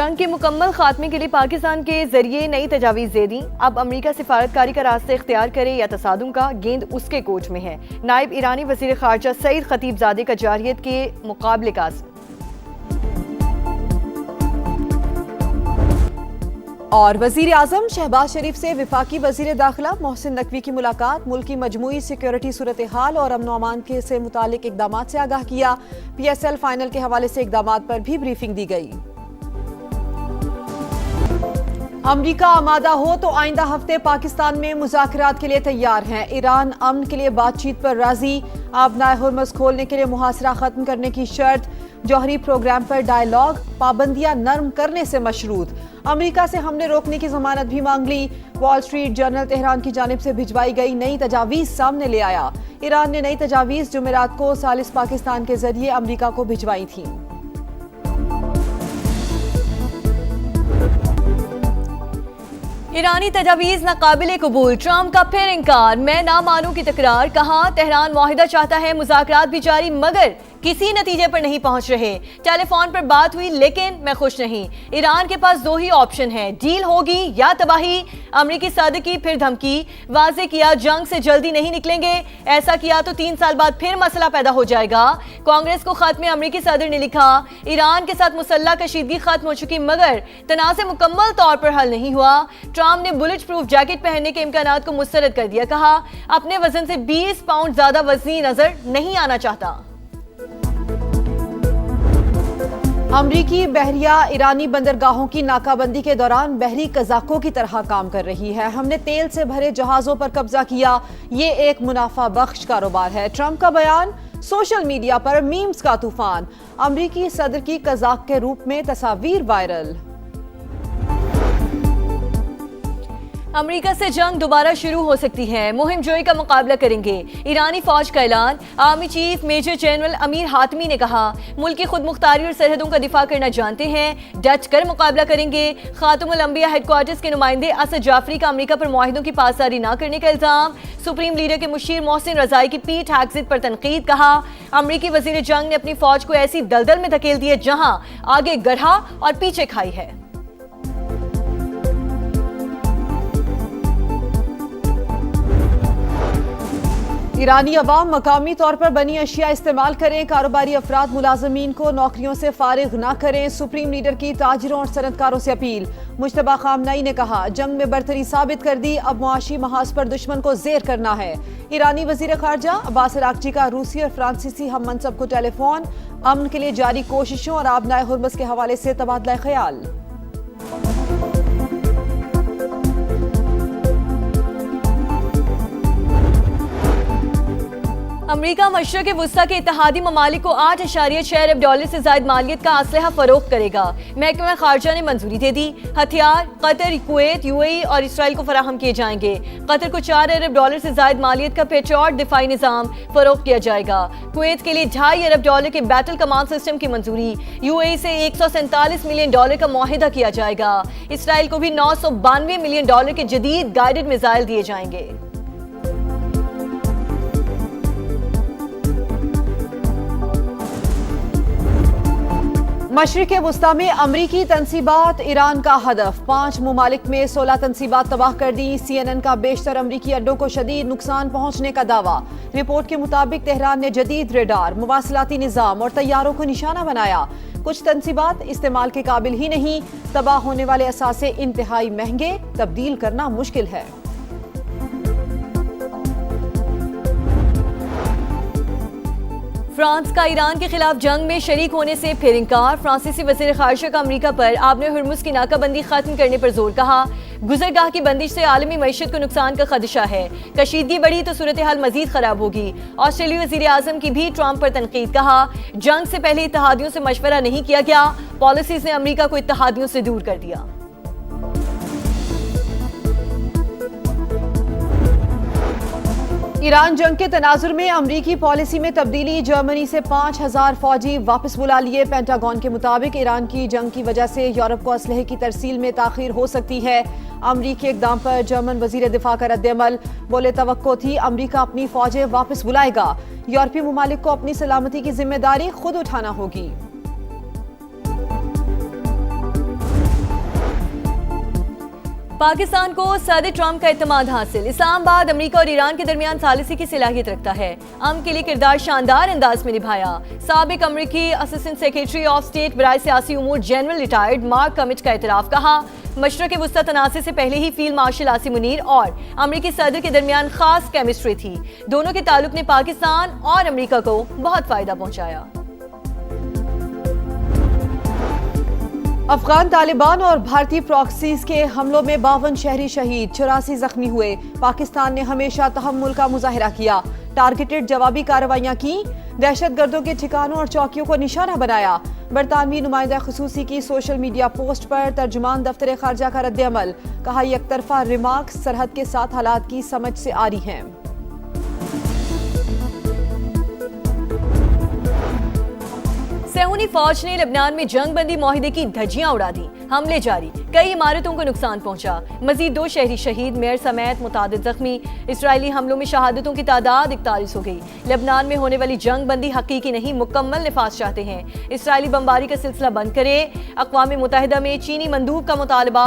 जंग के मुकम्मल खात्मे के लिए पाकिस्तान के जरिए नई तजावीज़ दे दी। अब अमरीका सिफारतकारी का रास्ता इख्तियार करे या तसादुम का, गेंद उसके कोच में है। नायब ईरानी वज़ीर ख़ारजा सईद खतीबज़ादे का जारहियत के मुकाबले का और वज़ीर आज़म शहबाज शरीफ से वफाकी वज़ीर दाखिला मोहसिन नकवी की मुलाकात, मुल्क की मजमूई सिक्योरिटी सूरत हाल और अमन अमान के से मुतालिक इक़दामात से आगाह किया। PSL फाइनल के हवाले से इक़दामात पर भी ब्रीफिंग दी गई। अमरीका आमादा हो तो आइंदा हफ्ते पाकिस्तान में मुज़ाकरात के लिए तैयार हैं। ईरान अमन के लिए बातचीत पर राजी। आबनाए हुर्मुज़ खोलने के लिए मुहासरा खत्म करने की शर्त। जौहरी प्रोग्राम पर डायलॉग, पाबंदियां नरम करने से मशरूत। अमरीका से हमले रोकने की जमानत भी मांग ली। वॉल स्ट्रीट जर्नल तेहरान की जानिब से भिजवाई गई नई तजावीज़ सामने ले आया। ईरान ने नई तजावीज़ जुमेरात को सालिस पाकिस्तान के जरिए अमरीका को भिजवाई थी। ईरानी तजावीज़ नाकाबिले कबूल, ट्रंप का फिर इंकार, मैं ना मानूं की तकरार। कहा तेहरान मुआहिदा चाहता है, मुज़ाकरात भी जारी मगर किसी नतीजे पर नहीं पहुंच रहे। टेलीफोन पर बात हुई लेकिन मैं खुश नहीं। ईरान के पास दो ही ऑप्शन है, डील होगी या तबाही। अमरीकी सदर की फिर धमकी, वाज़े किया जंग से जल्दी नहीं निकलेंगे, ऐसा किया तो 3 साल बाद फिर मसला पैदा हो जाएगा। कांग्रेस को खत में अमरीकी सदर ने लिखा, ईरान के साथ मुसल्लह कशीदगी खत्म हो चुकी मगर तनाज़े मुकम्मल तौर पर हल नहीं हुआ। ट्रंप ने बुलेट प्रूफ जैकेट पहनने के इम्कानात को मुस्तरद कर दिया। कहा अपने वजन से 20 पाउंड ज्यादा वजनी नजर नहीं आना चाहता। अमरीकी बहरिया ईरानी बंदरगाहों की नाकाबंदी के दौरान बहरी कजाकों की तरह काम कर रही है। हमने तेल से भरे जहाजों पर कब्जा किया, ये एक मुनाफा बख्श कारोबार है। ट्रंप का बयान, सोशल मीडिया पर मीम्स का तूफान। अमरीकी सदर की कजाक के रूप में तस्वीर वायरल। अमरीका से जंग दोबारा शुरू हो सकती है, मुहिम जोई का मुकाबला करेंगे। ईरानी फौज का ऐलान, army chief major general Amir Hatami ने कहा मुल्क की खुद मुख्तारी और सरहदों का दिफा करना जानते हैं, डट कर मुकाबला करेंगे। खातुमुल अंबिया हेडक्वार्टर्स के नुमाइंदे असद जाफरी का अमरीका पर मुआहिदों की पासदारी न करने का इल्जाम। सुप्रीम लीडर के मुशीर मोहसिन रजाई की पीठ हैक्सित पर तनकीद। कहा अमरीकी वजीर जंग ने अपनी फौज को ऐसी दलदल में धकेल दिए जहां आगे गड्ढा और पीछे खाई है। ईरानी अवाम मकामी तौर पर बनी अशिया इस्तेमाल करें, कारोबारी अफराद मुलाजमीन को नौकरियों से फारिग न करें। सुप्रीम लीडर की ताजिरों और सनतकारों से अपील। मुश्तबा खामनई ने कहा जंग में बरतरी साबित कर दी, अब मुआशी महाज पर दुश्मन को जेर करना है। ईरानी वजीर खारजा अब्बास अरागची का रूसी और फ्रांसीसी हम मनसब को टेलीफोन, अमन के लिए जारी कोशिशों और आबनाए हुर्मुज़ के हवाले से तबादला ख्याल। अमरीका मशरक़ वुस्ता के इत्तेहादी ममालिक को 8.6 अरब डॉलर से ज़ायद मालियत का असलहा फरोख्त करेगा। महकमा खारजा ने मंजूरी दे दी। हथियार कतर, कुवैत, UAE और इसराइल को फराहम किए जाएंगे। कतर को 4 अरब डॉलर से ज़ायद मालियत का पेट्रियट दिफाई निज़ाम फरोख्त किया जाएगा। कुवैत के लिए 2.5 अरब डॉलर के बैटल कमांड सिस्टम की मंजूरी। UAE से 147 मिलियन डॉलर का मुआहिदा किया जाएगा। इसराइल को भी 992 मिलियन डॉलर के जदीद गाइडेड मिसाइल दिए जाएंगे। मशरिक़ वुस्ता में अमरीकी तनसीबात ईरान का हदफ। 5 ममालिक में 16 तनसीबात तबाह कर दी। CNN का बेशतर अमरीकी अड्डों को शदीद नुकसान पहुंचने का दावा। रिपोर्ट के मुताबिक तेहरान ने जदीद रेडार, मुवासलाती निज़ाम और तैयारों को निशाना बनाया। कुछ तनसीबात इस्तेमाल के काबिल ही नहीं। तबाह होने वाले असासे इंतहाई महंगे, तब्दील करना मुश्किल है। फ्रांस का ईरान के खिलाफ जंग में शरीक होने से फिर इंकार। फ्रांसीसी वज़ीर ख़ारजा का अमरीका पर आबने हुर्मुज़ की नाकाबंदी खत्म करने पर जोर। कहा गुज़रगाह की बंदिश से आलमी मईशत को नुकसान का खदशा है, कशीदगी बढ़ी तो सूरत हाल मजीद खराब होगी। ऑस्ट्रेलियाई वज़ीर आज़म की भी ट्रंप पर तनकीद। कहा जंग से पहले इत्तेहादियों से मशवरा नहीं किया गया, पॉलिसीज ने अमरीका को इत्तेहादियों से दूर कर दिया। ईरान जंग के तनाजुर में अमरीकी पॉलिसी में तब्दीली। जर्मनी से 5000 फौजी वापस बुला लिए। पेंटागन के मुताबिक ईरान की जंग की वजह से यूरोप को असलहे की तरसील में ताखीर हो सकती है। अमरीकी इक़दाम पर जर्मन वजीर दिफा का रद्द-ए-अमल। बोले तवक्को थी अमरीका अपनी फौजें वापस बुलाएगा। यूरोपीय ममालिक को अपनी सलामती की जिम्मेदारी खुद उठाना होगी। पाकिस्तान को सदर ट्रंप का इत्मीनान हासिल। इस्लामाबाद अमेरिका और ईरान के दरमियान सालिसी की सलाहियत रखता है। अमन के लिए किरदार शानदार अंदाज में निभाया। साबिक अमेरिकी असिस्टेंट सेक्रेटरी ऑफ स्टेट बराए सियासी उमूर जनरल रिटायर्ड मार्क कमिच का एतराफ। कहा, मशरक़ वुस्ता तनाज़े से पहले ही फील्ड मार्शल आसिम मुनीर और अमेरिकी सदर के दरमियान खास केमिस्ट्री थी। दोनों के ताल्लुक ने पाकिस्तान और अमेरिका को बहुत फायदा पहुंचाया। अफगान तालिबान और भारतीय प्रॉक्सीज के हमलों में 52 शहरी शहीद, 84 जख्मी हुए। पाकिस्तान ने हमेशा तहम्मुल का मुजाहिरा किया, टारगेटेड जवाबी कार्रवाइयां की, दहशतगर्दों के ठिकानों और चौकियों को निशाना बनाया। बरतानवी नुमाइंदा खसूसी की सोशल मीडिया पोस्ट पर तर्जुमान दफ्तर खारजा का रद्द-ए-अमल। कहा, एकतरफा रिमार्क्स सरहद के साथ हालात की समझ से आ रही हैं। सहूनी फौज ने लबनान में जंग बंदी मुआहिदे की धज्जियां उड़ा दी। हमले जारी, कई इमारतों को नुकसान पहुंचा। मजीद 2 शहरी शहीद, मेयर समेत मुतादिद जख्मी। इजरायली हमलों में शहादतों की तादाद 41 हो गई। लबनान में होने वाली जंग बंदी हकीकी नहीं, मुकम्मल निफाज चाहते हैं। इसराइली बमबारी का सिलसिला बंद करे। अक़वाम मुत्तहिदा में चीनी मंदूब का मुतालबा।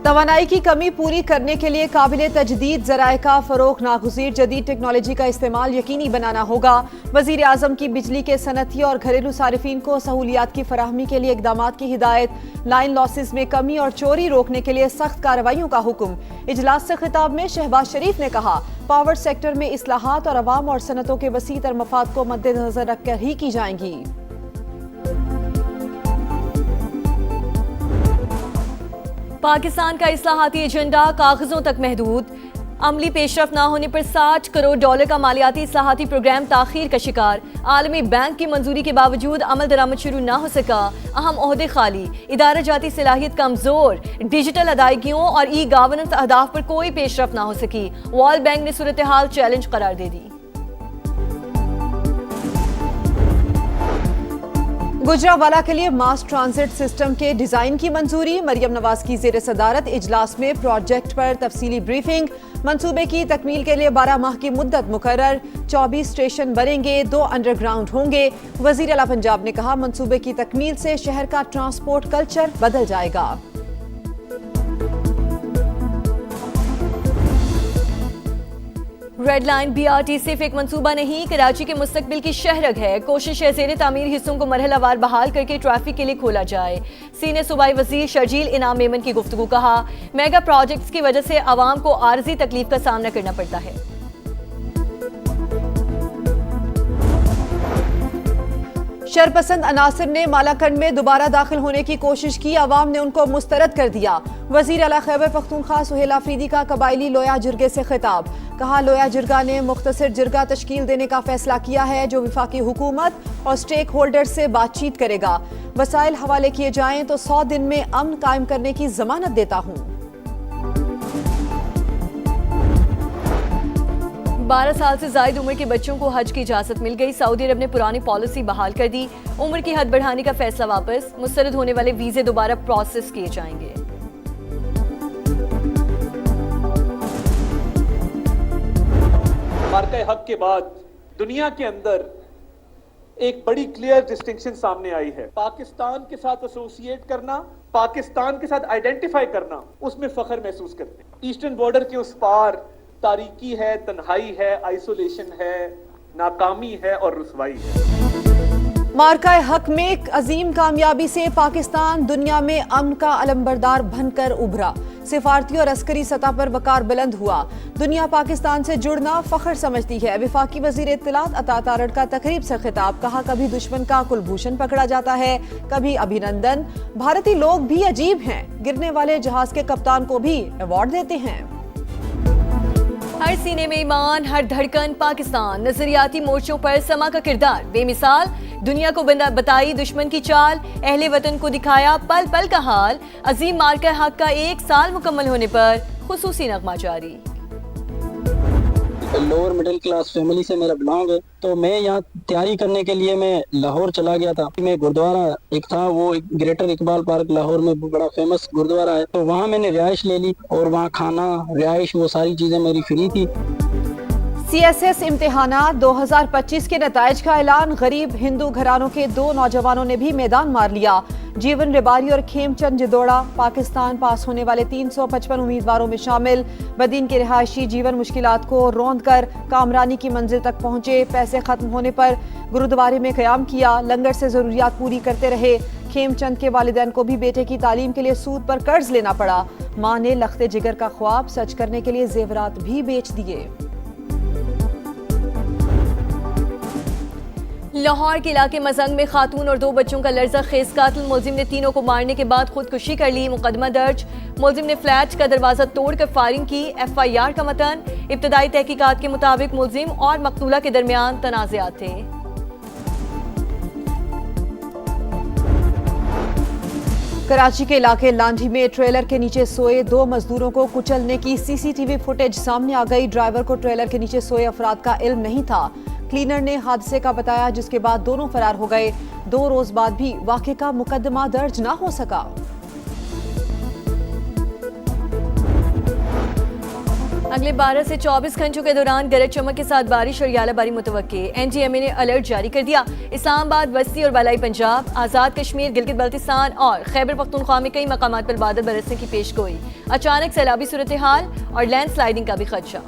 तवानाई की कमी पूरी करने के लिए काबिल तजदीद ज़राए का फ़रोग़ नागुज़ीर, जदीद टेक्नोलॉजी का इस्तेमाल यकीनी बनाना होगा। वज़ीर आज़म की बिजली के सनती और घरेलू सारिफीन को सहूलियात की फराहमी के लिए इक़दामात की हिदायत। लाइन लॉसेस में कमी और चोरी रोकने के लिए सख्त कार्रवाइयों का हुक्म। इजलास से खिताब में शहबाज शरीफ ने कहा, पावर सेक्टर में इस्लाहात और अवाम और सनतों के वसी तर मफाद को मद्देनजर रखकर ही की जाएंगी। पाकिस्तान का इस्लाहाती एजेंडा कागजों तक महदूद। अमली पेशरफ न होने पर $60 करोड़ का मालियाती इस्लाहाती प्रोग्राम ताखीर का शिकार। आलमी बैंक की मंजूरी के बावजूद अमल दरामद शुरू न हो सका। अहम ओहदे खाली, इदारा जाती सलाहियत कमजोर। डिजिटल अदायगियों और ई गवर्नेंस अहदाफ पर कोई पेशरफ न हो सकी। वर्ल्ड बैंक ने सूरत हाल चैलेंज करार दे दी। गुजरावाला के लिए मास ट्रांजिट सिस्टम के डिजाइन की मंजूरी। मरियम नवाज की जेर सदारत इजलास में प्रोजेक्ट पर तफसीली ब्रीफिंग। मंसूबे की तकमील के लिए 12 माह की मुद्दत मुकर्रर। 24 स्टेशन बनेंगे, 2 अंडरग्राउंड होंगे। वजीर आला पंजाब ने कहा, मंसूबे की तकमील से शहर का ट्रांसपोर्ट कल्चर बदल जाएगा। रेड लाइन BRT सिर्फ एक मंसूबा नहीं, कराची के मुस्तकबिल की शहरग है। कोशिश है ज़ेरे तामीर हिस्सों को मरहलावार बहाल करके ट्रैफिक के लिए खोला जाए। सीनियर सूबाई वजीर शर्जील इनाम मेमन की गुफ्तगू। कहा, मेगा प्रोजेक्ट्स की वजह से आवाम को आर्जी तकलीफ का सामना करना पड़ता है। शरपसंद अनासर ने मालाकंड में दोबारा दाखिल होने की कोशिश की, अवाम ने उनको मुस्तरद कर दिया। वजीर आला खैबर पख्तूनख्वा सुहेल आफरीदी का कबायली लोया जिरगे से खिताब। कहा, लोया जिरगा ने मुख्तसर जिरगा तश्कील देने का फैसला किया है जो विफाकी हुकूमत और स्टेक होल्डर से बातचीत करेगा। वसाइल हवाले किए जाएं तो 100 दिन में अमन कायम करने की जमानत देता हूँ। 12 साल से ज्यादा उम्र के बच्चों को हज की इजाजत मिल गई। सऊदी अरब ने पुरानी पॉलिसी बहाल कर दी। उम्र की हद बढ़ाने का फैसला वापस। मुस्तरद होने वाले वीजे दोबारा प्रोसेस किए जाएंगे। मार्का हक के बाद दुनिया के अंदर एक बड़ी क्लियर डिस्टिंक्शन सामने आई है। पाकिस्तान के साथ एसोसिएट करना, पाकिस्तान के साथ आइडेंटिफाई करना, उसमें फख्र महसूस करते हैं। ईस्टर्न बॉर्डर के उस पार तारीकी है, तन्हाई है, आइसोलेशन है, नाकामी है और रुसवाई है। मार्का हक में एक अजीम कामयाबी से पाकिस्तान दुनिया में अमन का अलंबरदार बनकर उभरा। सिफारती और अस्करी सतह पर वकार बुलंद हुआ। दुनिया पाकिस्तान से जुड़ना फख्र समझती है। विफाकी वजीर इत्तलात अता तारड़ का तकरीब से खिताब। कहा, कभी दुश्मन का कुलभूषण पकड़ा जाता है, कभी अभिनंदन। भारतीय लोग भी अजीब हैं, गिरने वाले जहाज के कप्तान को भी अवार्ड देते हैं। हर सीने में ईमान, हर धड़कन पाकिस्तान। नजरियाती मोर्चों पर समा का किरदार बेमिसाल। दुनिया को बताई दुश्मन की चाल, अहले वतन को दिखाया पल पल का हाल। अजीम मार्का हक का 1 साल मुकम्मल होने पर खुसूसी नगमा जारी। लोअर मिडिल क्लास फैमिली से मेरा बिलोंग है, तो मैं यहाँ तैयारी करने के लिए मैं लाहौर चला गया था। मैं गुरुद्वारा एक था, वो ग्रेटर इकबाल पार्क लाहौर में बड़ा फेमस गुरुद्वारा है, तो वहाँ मैंने रिहाइश ले ली और वहाँ खाना, रिहाइश, वो सारी चीजें मेरी फ्री थी। CSS इम्तिहानात 2025 के नताइज का ऐलान। गरीब हिंदू घरानों के 2 नौजवानों ने भी मैदान मार लिया। जीवन रिबारी और खेमचंद जिदोड़ा पाकिस्तान पास होने वाले 355 उम्मीदवारों में शामिल। बदीन के रिहायशी जीवन मुश्किलात को रौंद कर कामरानी की मंजिल तक पहुंचे। पैसे खत्म होने पर गुरुद्वारे में क़याम किया। लंगर से जरूरियात पूरी करते रहे। खेमचंद के वालिदैन को भी बेटे की तालीम के लिए सूद पर कर्ज लेना पड़ा। मां ने लख्ते जिगर का ख्वाब सच करने के लिए जेवरात भी बेच दिए। लाहौर के इलाके मजंग में खातून और 2 बच्चों का लर्जा खेज कातिल मुलजिम ने तीनों को मारने के बाद खुदकुशी कर ली। मुकदमा दर्ज। मुलजिम ने फ्लैट का दरवाजा तोड़कर फायरिंग की। FIR का मतन। इब्तदाई तहकीकात के मुताबिक मुलजिम और मकतूला के दरमियान तनाज़ात थे। कराची के इलाके लांधी में ट्रेलर के नीचे सोए 2 मजदूरों को कुचलने की CCTV फुटेज सामने आ गई। ड्राइवर को ट्रेलर के नीचे सोए अफराद का इल्म नहीं था। क्लीनर ने हादसे का बताया, जिसके बाद दोनों फरार हो गए। 2 रोज बाद भी वाक़े का मुकदमा दर्ज न हो सका। अगले 12 से 24 घंटों के दौरान गरज चमक के साथ बारिश और यालाबारी मुतवक्के। NGMA ने अलर्ट जारी कर दिया। इस्लामाबाद, बस्ती और बलाई पंजाब, आज़ाद कश्मीर, गिलगित बल्तिस्तान और खैबर पख्तूनख्वा में कई मकामात पर बादल बरसने की पेशगोई। अचानक सैलाबी सूरत हाल और लैंडस्लाइडिंग का भी खदशा।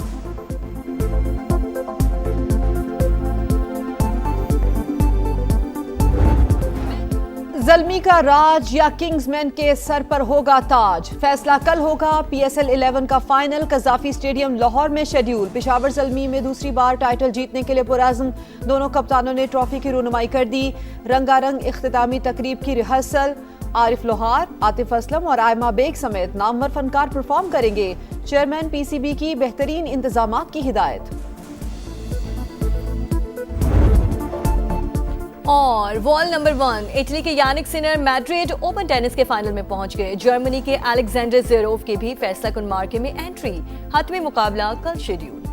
ज़ल्मी का राज या किंग्समैन के सर पर होगा ताज। फैसला कल होगा। PSL 11 का फाइनल कज़ाफी स्टेडियम लाहौर में शेड्यूल। पेशावर ज़ल्मी में दूसरी बार टाइटल जीतने के लिए पुरअज़्म। दोनों कप्तानों ने ट्रॉफी की रुनुमाई कर दी। रंगारंग इख्तितामी तकरीब की रिहर्सल। आरिफ लोहार, आतिफ असलम और आयमा बेग समेत नामवर फनकार परफॉर्म करेंगे। चेयरमैन PCB की बेहतरीन इंतजामात की हिदायत। और वॉल नंबर 1 इटली के Jannik Sinner Madrid Open tennis के फाइनल में पहुंच गए। जर्मनी के अलेक्जेंडर ज़वेरेव के भी फैसला कुन मार्के में एंट्री। 7वें मुकाबला कल शेड्यूल।